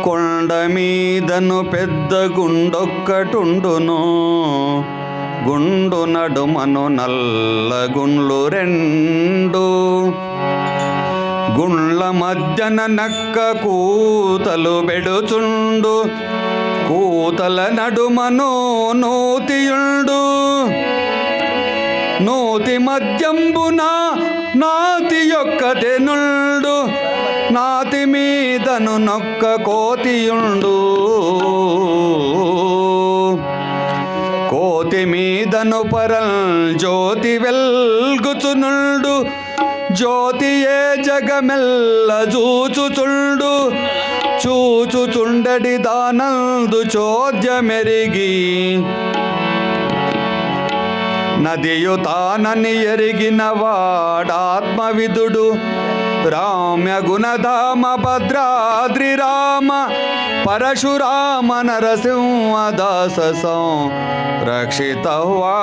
కొండ మీదను పెద్ద గుండొక్కటుండును, గుండు నడుమను నల్ల గుండ్లు రెండు, గుండ్ల మధ్యన నక్క కూతలు బెడుచుండు, కూతల నడుమను నూతియుండు, నూతి మధ్యంబున నాతి యొక్క తెనుండు, నాతి మీదను నొక్క కోతియుండు, కోతి మీదను పరల్ జ్యోతి వెల్గుచునుండు, జ్యోతియే జగమెల్ల చూచుచుండు, చూచుచుండడి దానందు చోద్యమెరిగి, నదియు తానని ఎరిగిన వాడాత్మవిదుడు, రామ్య గుణధామ భద్రాద్రి రామ పరశురామ నరసింహదాస రక్షితవా.